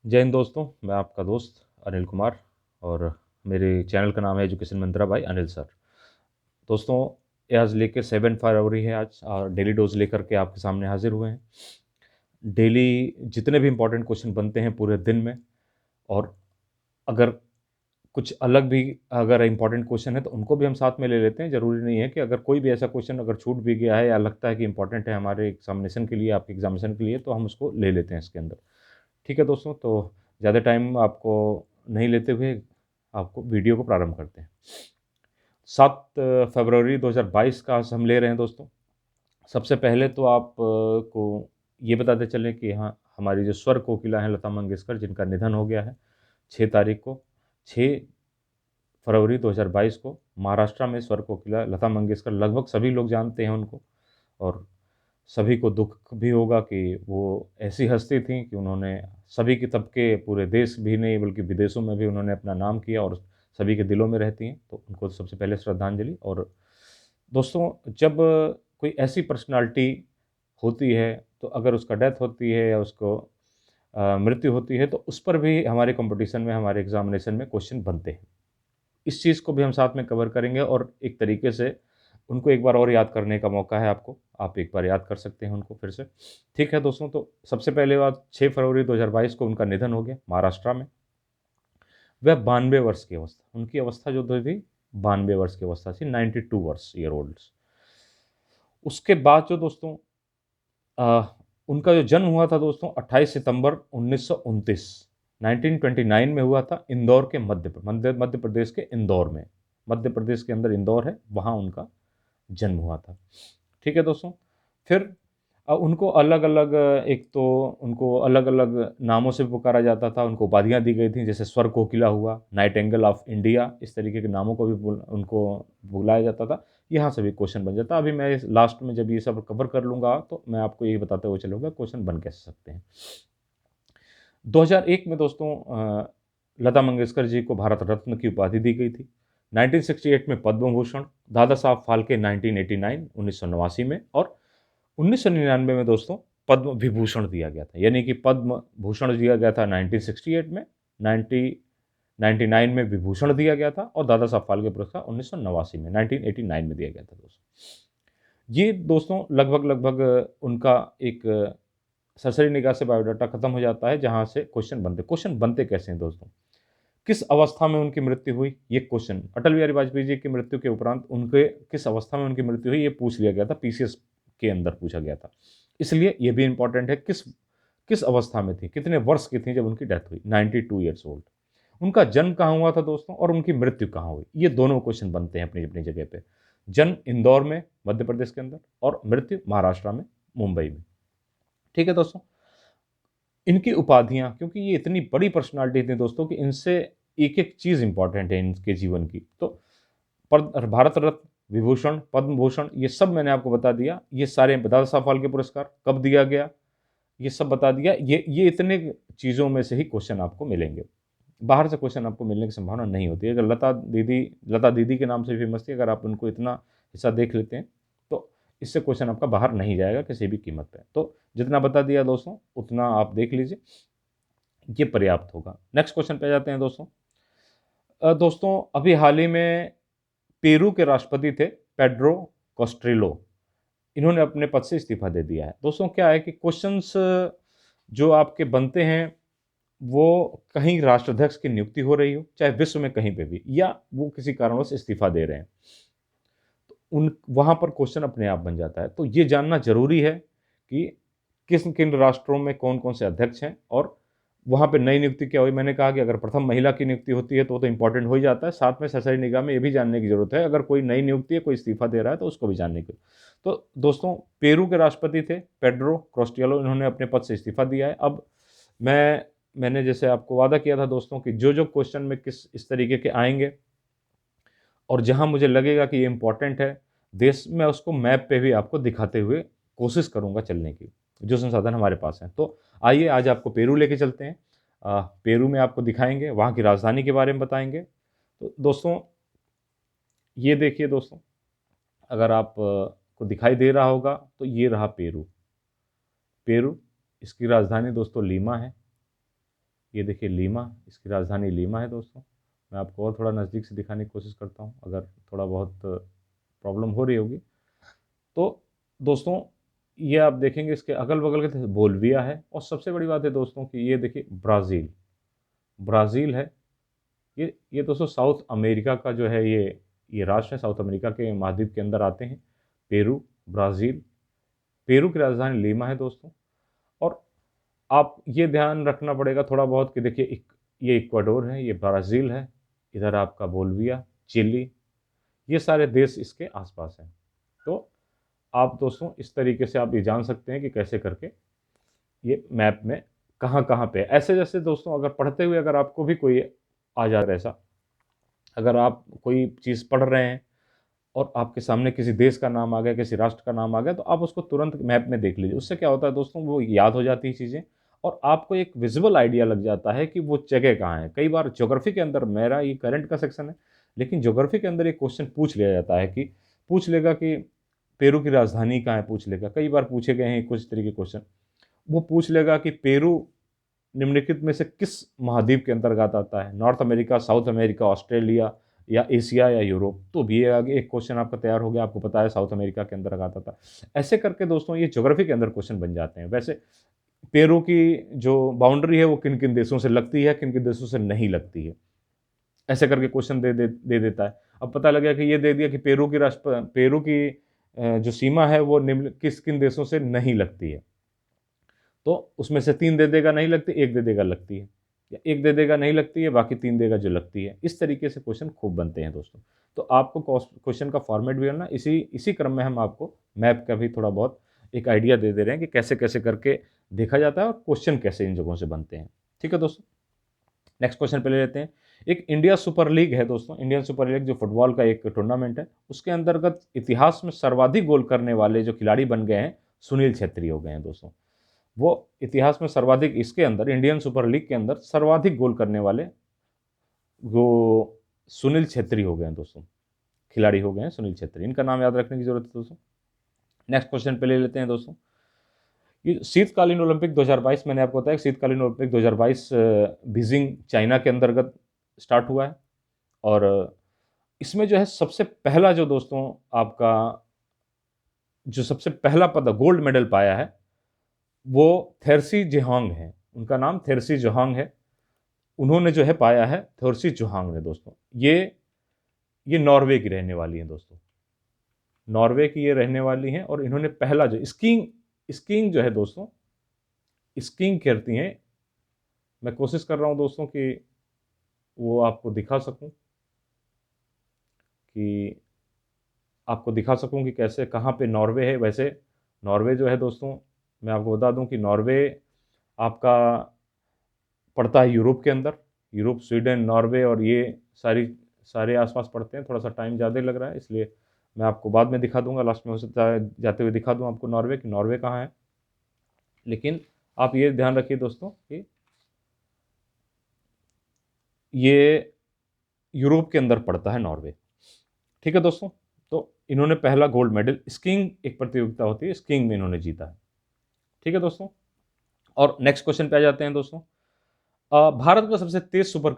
जय हिंद दोस्तों, मैं आपका दोस्त अनिल कुमार और मेरे चैनल का नाम है एजुकेशन मंत्रा बाय अनिल सर। दोस्तों, ये आज लेके 7 फरवरी है आज और डेली डोज लेकर के आपके सामने हाजिर हुए हैं। डेली जितने भी इम्पोर्टेंट क्वेश्चन बनते हैं पूरे दिन में, और अगर कुछ अलग भी अगर इम्पोर्टेंट क्वेश्चन है तो उनको भी हम साथ में ले लेते हैं। ज़रूरी नहीं है कि अगर कोई भी ऐसा क्वेश्चन अगर छूट भी गया है या लगता है कि इम्पोर्टेंट है हमारे एग्जामिनेशन के लिए, आपके एग्जामिनेशन के लिए, तो हम उसको ले लेते हैं इसके अंदर। ठीक है दोस्तों, तो ज़्यादा टाइम आपको नहीं लेते हुए आपको वीडियो को प्रारंभ करते हैं। 7 फरवरी 2022 का आज हम ले रहे हैं दोस्तों। सबसे पहले तो आप को ये बताते चलें कि हाँ, हमारी जो स्वर कोकिला हैं लता मंगेशकर, जिनका निधन हो गया है 6 तारीख को, 6 फरवरी 2022 को। महाराष्ट्र में स्वर कोकिला लता मंगेशकर लगभग सभी लोग जानते हैं उनको, और सभी को दुख भी होगा कि वो ऐसी हस्ती थी कि उन्होंने सभी के तबके, पूरे देश भी नहीं बल्कि विदेशों में भी उन्होंने अपना नाम किया और सभी के दिलों में रहती हैं। तो उनको सबसे पहले श्रद्धांजलि। और दोस्तों, जब कोई ऐसी पर्सनालिटी होती है, तो अगर उसका डेथ होती है या उसको मृत्यु होती है, तो उस पर भी हमारे कंपटीशन में, हमारे एग्जामिनेशन में क्वेश्चन बनते हैं। इस चीज़ को भी हम साथ में कवर करेंगे और एक तरीके से उनको एक बार और याद करने का मौका है आपको। आप एक बार याद कर सकते हैं उनको फिर से। ठीक है दोस्तों, तो सबसे पहले बात, 6 फरवरी 2022 को उनका निधन हो गया महाराष्ट्र में। वह 92 वर्ष की अवस्था, उनकी अवस्था जो थी 92 वर्ष की अवस्था थी, 92 वर्ष ईयर ओल्ड। उसके बाद जो दोस्तों उनका जो जन्म हुआ था दोस्तों 28 सितंबर 1929, 1929 में हुआ था, इंदौर के मध्य प्रदेश के इंदौर में। मध्य प्रदेश के अंदर इंदौर है, वहाँ उनका जन्म हुआ था। ठीक है दोस्तों, फिर उनको अलग-अलग, एक तो उनको अलग-अलग नामों से पुकारा जाता था, उनको उपाधियाँ दी गई थी, जैसे स्वर कोकिला हुआ, नाइटिंगेल ऑफ इंडिया, इस तरीके के नामों को भी उनको बुलाया जाता था। यहाँ से भी क्वेश्चन बन जाता। अभी मैं इस लास्ट में जब ये सब कवर कर लूँगा तो मैं आपको यही बताते हुए चलूँगा क्वेश्चन बन कैसे सकते हैं। 2001 में दोस्तों लता मंगेशकर जी को भारत रत्न की उपाधि दी गई थी। 1968 में पद्म भूषण, दादा साहब फाल्के 1989 1989 में, और 1999 में दोस्तों पद्म विभूषण दिया गया था। यानी कि पद्म भूषण दिया गया था 1968 में, 1999 में विभूषण दिया गया था, और दादा साहब फाल्के पुरस्कार 1989 में, 1989 में दिया गया था दोस्तों। ये दोस्तों लगभग लगभग उनका एक सरसरी निगाह से बायोडाटा खत्म हो जाता है, जहाँ से क्वेश्चन बनते कैसे हैं दोस्तों। किस अवस्था में उनकी मृत्यु हुई, ये क्वेश्चन अटल बिहारी वाजपेयी जी की मृत्यु के उपरांत उनके किस अवस्था में उनकी मृत्यु हुई, ये पूछ लिया गया था, पीसीएस के अंदर पूछा गया था। इसलिए ये भी इंपॉर्टेंट है, किस किस अवस्था में थी, कितने वर्ष की थी जब उनकी डेथ हुई, 92 ईयर्स ओल्ड। उनका जन्म कहाँ हुआ था दोस्तों, और उनकी मृत्यु कहाँ हुई, ये दोनों क्वेश्चन बनते हैं अपनी अपनी जगह पे। जन्म इंदौर में, मध्य प्रदेश के अंदर, और मृत्यु महाराष्ट्र में, मुंबई में। ठीक है दोस्तों, इनकी उपाधियां, क्योंकि ये इतनी बड़ी पर्सनालिटी थी दोस्तों कि इनसे एक एक चीज इंपॉर्टेंट है इनके जीवन की। तो भारत रत्न, विभूषण, पद्म भूषण, ये सब मैंने आपको बता दिया। ये सारे दादा साहब फाल्के पुरस्कार कब दिया गया, ये सब बता दिया। ये इतने चीज़ों में से ही क्वेश्चन आपको मिलेंगे। बाहर से क्वेश्चन आपको मिलने की संभावना नहीं होती है। अगर लता दीदी के नाम से फेमस थी, अगर आप उनको इतना हिस्सा देख लेते हैं तो इससे क्वेश्चन आपका बाहर नहीं जाएगा किसी भी कीमत पे। तो जितना बता दिया दोस्तों उतना आप देख लीजिए, ये पर्याप्त होगा। नेक्स्ट क्वेश्चन पे जाते हैं दोस्तों। दोस्तों, अभी हाल ही में पेरू के राष्ट्रपति थे पेड्रो कॉस्ट्रेलो, इन्होंने अपने पद से इस्तीफा दे दिया है। दोस्तों, क्या है कि क्वेश्चंस जो आपके बनते हैं, वो कहीं राष्ट्राध्यक्ष की नियुक्ति हो रही हो, चाहे विश्व में कहीं पे भी, या वो किसी कारणवश इस्तीफा दे रहे हैं, तो उन वहाँ पर क्वेश्चन अपने आप बन जाता है। तो ये जानना ज़रूरी है कि किन किन राष्ट्रों में कौन कौन से अध्यक्ष हैं, और वहाँ पे नई नियुक्ति क्या हुई। मैंने कहा कि अगर प्रथम महिला की नियुक्ति होती है तो वो तो इंपॉर्टेंट हो ही जाता है, साथ में सरसरी निगाह में ये भी जानने की ज़रूरत है, अगर कोई नई नियुक्ति है, कोई इस्तीफा दे रहा है, तो उसको भी जानने की। तो दोस्तों, पेरू के राष्ट्रपति थे पेड्रो कॉस्टियालो, इन्होंने अपने पद से इस्तीफा दिया है। अब मैंने जैसे आपको वादा किया था दोस्तों कि जो जो क्वेश्चन में किस इस तरीके के आएंगे, और जहाँ मुझे लगेगा कि ये इंपॉर्टेंट है देश में, उसको मैप पे भी आपको दिखाते हुए कोशिश करूँगा चलने की, जो संसाधन हमारे पास हैं। तो आइए आज आपको पेरू लेके चलते हैं। पेरू में आपको दिखाएंगे, वहाँ की राजधानी के बारे में बताएंगे। तो दोस्तों, ये देखिए दोस्तों, अगर आप को दिखाई दे रहा होगा तो ये रहा पेरू। पेरू, इसकी राजधानी दोस्तों लीमा है। ये देखिए लीमा, इसकी राजधानी लीमा है दोस्तों। मैं आपको और थोड़ा नज़दीक से दिखाने की कोशिश करता हूँ, अगर थोड़ा बहुत प्रॉब्लम हो रही होगी तो। दोस्तों ये आप देखेंगे इसके अगल बगल के बोल्विया है, और सबसे बड़ी बात है दोस्तों कि ये देखिए ब्राज़ील, ब्राज़ील है। ये दोस्तों साउथ अमेरिका का जो है ये राष्ट्र है, साउथ अमेरिका के महाद्वीप के अंदर आते हैं। पेरू, ब्राज़ील, पेरू की राजधानी लीमा है दोस्तों। और आप ये ध्यान रखना पड़ेगा थोड़ा बहुत कि देखिए ये इक्वाडोर है, ये ब्राज़ील है, इधर आपका बोल्विया, चिली, ये सारे देश इसके आसपास हैं। तो आप दोस्तों इस तरीके से आप ये जान सकते हैं कि कैसे करके ये मैप में कहाँ-कहाँ पे है। ऐसे जैसे दोस्तों अगर पढ़ते हुए अगर आपको भी कोई आ जाए ऐसा, अगर आप कोई चीज़ पढ़ रहे हैं और आपके सामने किसी देश का नाम आ गया, किसी राष्ट्र का नाम आ गया, तो आप उसको तुरंत मैप में देख लीजिए। उससे क्या होता है दोस्तों, वो याद हो जाती है चीज़ें, और आपको एक विज़ुअल आइडिया लग जाता है कि वो जगह कहाँ है। कई बार ज्योग्राफ़ी के अंदर, मेरा ये करंट का सेक्शन है, लेकिन ज्योग्राफ़ी के अंदर एक क्वेश्चन पूछ लिया जाता है कि पूछ लेगा कि पेरू की राजधानी कहाँ है, पूछ लेगा। कई बार पूछे गए हैं कुछ तरीके के क्वेश्चन। वो पूछ लेगा कि पेरू निम्नलिखित में से किस महाद्वीप के अंतर्गत आता है, north America, south America, Australia या एशिया या यूरोप। तो भी ये आगे एक क्वेश्चन आपका तैयार हो गया, आपको पता है साउथ अमेरिका के अंतर्गत आता है। ऐसे करके दोस्तों ये ज्योग्राफी के अंदर क्वेश्चन बन जाते हैं। वैसे पेरू की जो बाउंड्री है वो किन किन देशों से लगती है, किन किन देशों से नहीं लगती है, ऐसे करके क्वेश्चन दे देता है। अब पता लगा कि ये दे दिया कि पेरू की जो सीमा है वो निम्न किस किन देशों से नहीं लगती है, तो उसमें से 3 दे देगा नहीं लगती, 1 दे देगा लगती है, या 1 दे देगा नहीं लगती है, बाकी 3 देगा जो लगती है। इस तरीके से क्वेश्चन खूब बनते हैं दोस्तों। तो आपको क्वेश्चन का फॉर्मेट भी करना, इसी इसी क्रम में हम आपको मैप का भी थोड़ा बहुत एक आइडिया दे रहे हैं कि कैसे-कैसे करके देखा जाता है और क्वेश्चन कैसे इन जगहों से बनते हैं। ठीक है दोस्तों? नेक्स्ट क्वेश्चन पे ले लेते हैं। एक इंडिया सुपर लीग है दोस्तों, इंडियन सुपर लीग जो फुटबॉल का एक टूर्नामेंट है, उसके अंतर्गत इतिहास में सर्वाधिक गोल करने वाले जो खिलाड़ी बन गए हैं, सुनील छेत्री हो गए हैं दोस्तों। वो इतिहास में सर्वाधिक, इसके अंदर इंडियन सुपर लीग के अंदर सर्वाधिक गोल करने वाले वो सुनील छेत्री हो गए हैं दोस्तों, खिलाड़ी हो गए हैं सुनील छेत्री। इनका नाम याद रखने की जरूरत है दोस्तों। नेक्स्ट क्वेश्चन पे ले लेते हैं दोस्तों। ये शीतकालीन ओलंपिक 2022, मैंने आपको बताया शीतकालीन ओलंपिक 2022 बीजिंग चाइना के अंतर्गत स्टार्ट हुआ है। और इसमें जो है सबसे पहला जो दोस्तों आपका जो सबसे पहला पद गोल्ड मेडल पाया है वो थेरसी जोहांग है। उनका नाम थेरसी जोहांग है। उन्होंने जो है पाया है, थेरसी जोहांग ने दोस्तों। ये नॉर्वे की रहने वाली हैं दोस्तों, नॉर्वे की ये रहने वाली हैं। और इन्होंने पहला जो स्कीइंग स्कीइंग जो है दोस्तों, स्कीइंग करती हैं। मैं कोशिश कर रहा हूं दोस्तों कि वो आपको दिखा सकूं कि कैसे कहाँ पे नॉर्वे है। वैसे नॉर्वे जो है दोस्तों, मैं आपको बता दूं कि नॉर्वे आपका पड़ता है यूरोप के अंदर। यूरोप, स्वीडन, नॉर्वे और ये सारे आसपास पड़ते हैं। थोड़ा सा टाइम ज़्यादा लग रहा है, इसलिए मैं आपको बाद में दिखा दूंगा, लास्ट में हो सकता है जाते हुए दिखा दूं आपको नॉर्वे कि नॉर्वे कहाँ है। लेकिन आप ये ध्यान रखिए दोस्तों कि ये यूरोप के अंदर पड़ता है नॉर्वे। ठीक है दोस्तों? तो इन्होंने पहला गोल्ड मेडल, स्कीइंग एक प्रतियोगिता होती है, स्कीइंग में इन्होंने जीता है। ठीक है दोस्तों? और नेक्स्ट क्वेश्चन पे आ जाते हैं दोस्तों। भारत का सबसे तेज सुपर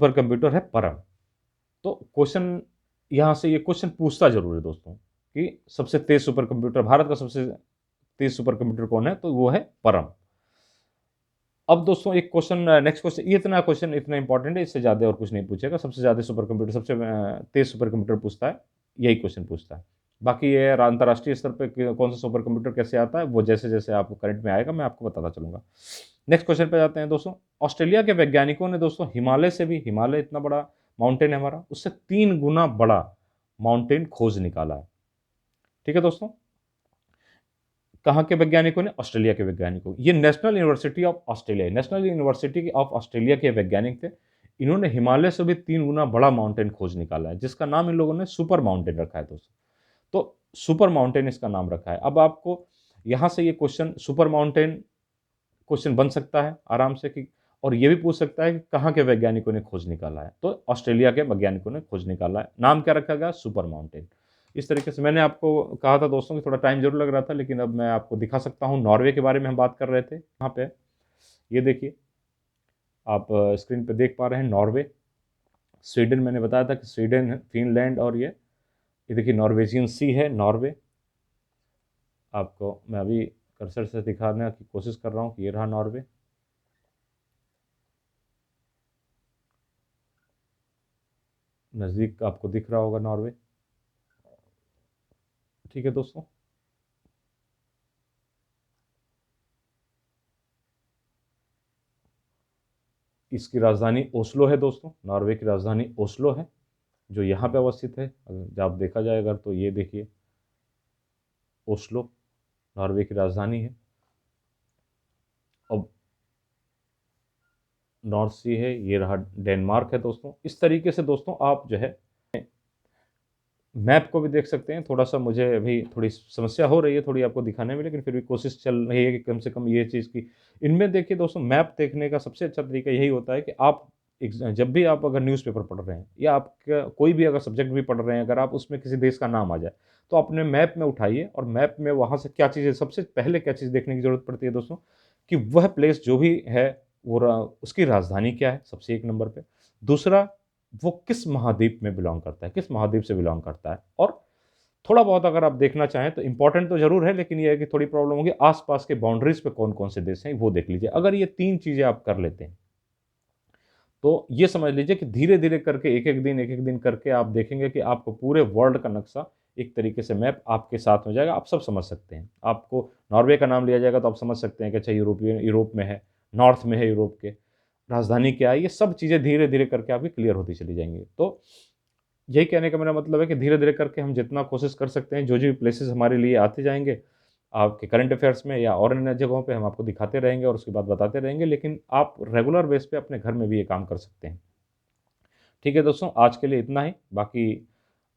कंप्यूटर है परम। तो क्वेश्चन यहाँ से ये क्वेश्चन पूछता जरूर है दोस्तों कि सबसे तेज सुपर कंप्यूटर, भारत का सबसे तेज सुपर कंप्यूटर कौन है, तो वो है परम। अब दोस्तों एक क्वेश्चन, नेक्स्ट क्वेश्चन, ये इतना इंपॉर्टेंट है, इससे ज़्यादा और कुछ नहीं पूछेगा। सबसे ज़्यादा सुपर कंप्यूटर, सबसे तेज सुपर कंप्यूटर पूछता है, यही क्वेश्चन पूछता है। बाकी ये अंतर्राष्ट्रीय स्तर पे कौन सा सुपर कंप्यूटर कैसे आता है, वो जैसे जैसे आपको करंट में आएगा मैं आपको बताता चलूंगा। नेक्स्ट क्वेश्चन पे जाते हैं दोस्तों। ऑस्ट्रेलिया के वैज्ञानिकों ने दोस्तों हिमालय से भी, हिमालय इतना बड़ा माउंटेन है हमारा, उससे 3 गुना बड़ा माउंटेन खोज निकाला है। ठीक है दोस्तों? कहाँ के वैज्ञानिकों ने? ऑस्ट्रेलिया के वैज्ञानिकों। ये national university of Australia, national university of Australia के वैज्ञानिक थे। इन्होंने हिमालय से भी 3 गुना बड़ा माउंटेन खोज निकाला है, जिसका नाम इन लोगों ने सुपर माउंटेन रखा है दोस्तों। तो सुपर माउंटेन इसका नाम रखा है। अब आपको यहाँ से ये क्वेश्चन सुपर माउंटेन क्वेश्चन बन सकता है आराम से कि, और ये भी पूछ सकता है कि कहाँ के वैज्ञानिकों ने खोज निकाला है। तो ऑस्ट्रेलिया के वैज्ञानिकों ने खोज निकाला है। नाम क्या रखा गया? Super mountain. इस तरीके से मैंने आपको कहा था दोस्तों कि थोड़ा टाइम ज़रूर लग रहा था, लेकिन अब मैं आपको दिखा सकता हूँ। नॉर्वे के बारे में हम बात कर रहे थे यहाँ पे, ये देखिए आप स्क्रीन पे देख पा रहे हैं नॉर्वे। स्वीडन मैंने बताया था कि स्वीडन है, फिनलैंड, और ये देखिए नॉर्वेजियन सी है नॉर्वे। आपको मैं अभी कर्सर से दिखाने की कोशिश कर रहा हूँ कि ये रहा नॉर्वे। नज़दीक आपको दिख रहा होगा नॉर्वे। ठीक है दोस्तों, इसकी राजधानी ओस्लो है दोस्तों। नॉर्वे की राजधानी ओस्लो है, जो यहाँ पे अवस्थित है। जब आप देखा जाए अगर तो ये देखिए ओस्लो नॉर्वे की राजधानी है। अब नॉर्थ सी है, ये रहा डेनमार्क है दोस्तों। इस तरीके से दोस्तों आप जो है मैप को भी देख सकते हैं। थोड़ा-सा मुझे अभी थोड़ी समस्या हो रही है थोड़ी आपको दिखाने में, लेकिन फिर भी कोशिश चल रही है कि कम से कम ये चीज़ की इनमें देखिए दोस्तों, मैप देखने का सबसे अच्छा तरीका यही होता है कि आप जब भी आप अगर न्यूज़पेपर पढ़ रहे हैं या आपका कोई भी अगर सब्जेक्ट भी पढ़ रहे हैं, अगर आप उसमें किसी देश का नाम आ जाए, तो अपने मैप में उठाइए और मैप में वहाँ से क्या चीज़ें सबसे पहले क्या चीज़ देखने की ज़रूरत पड़ती है दोस्तों, कि वह प्लेस जो भी है वो उसकी राजधानी क्या है, सबसे एक नंबर पे। दूसरा, वो किस महाद्वीप में बिलॉन्ग करता है, किस महाद्वीप से बिलॉन्ग करता है। और थोड़ा बहुत अगर आप देखना चाहें तो इम्पोर्टेंट तो ज़रूर है, लेकिन ये है कि थोड़ी प्रॉब्लम होगी, आस-पास के बाउंड्रीज़ पे कौन-कौन से देश हैं, वो देख लीजिए। अगर ये 3 चीज़ें आप कर लेते हैं, तो ये समझ लीजिए कि धीरे-धीरे करके एक-एक दिन करके आप देखेंगे कि आपको पूरे वर्ल्ड का नक्शा एक तरीके से मैप आपके साथ हो जाएगा, आप सब समझ सकते हैं। आपको नॉर्वे का नाम लिया जाएगा तो आप समझ सकते हैं कि अच्छा यूरोप में है, नॉर्थ में है यूरोप के, राजधानी क्या है, ये सब चीज़ें धीरे-धीरे करके आपकी क्लियर होती चली जाएँगी। तो यही कहने का मेरा मतलब है कि धीरे-धीरे करके हम जितना कोशिश कर सकते हैं, जो-जो प्लेसेस हमारे लिए आते जाएँगे, आपके करंट अफ़ेयर्स में या और अन्य जगहों पे हम आपको दिखाते रहेंगे और उसके बाद बताते रहेंगे, लेकिन आप रेगुलर बेस पे अपने घर में भी ये काम कर सकते हैं। ठीक है दोस्तों, आज के लिए इतना ही, बाकी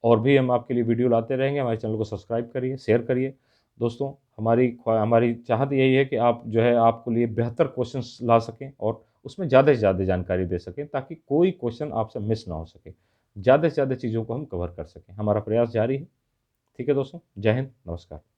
और भी हम आपके लिए वीडियो लाते रहेंगे। हमारे चैनल को सब्सक्राइब करिए, शेयर करिए। दोस्तों, हमारी चाहत यही है कि आप जो है आपके लिए बेहतर क्वेश्चंस ला सकें और उसमें ज़्यादा से ज़्यादा जानकारी दे सकें, ताकि कोई क्वेश्चन आपसे मिस ना हो सके। ज़्यादा से ज़्यादा चीज़ों को हम कवर कर सकें। हमारा प्रयास जारी है। ठीक है दोस्तों, जय हिंद, नमस्कार।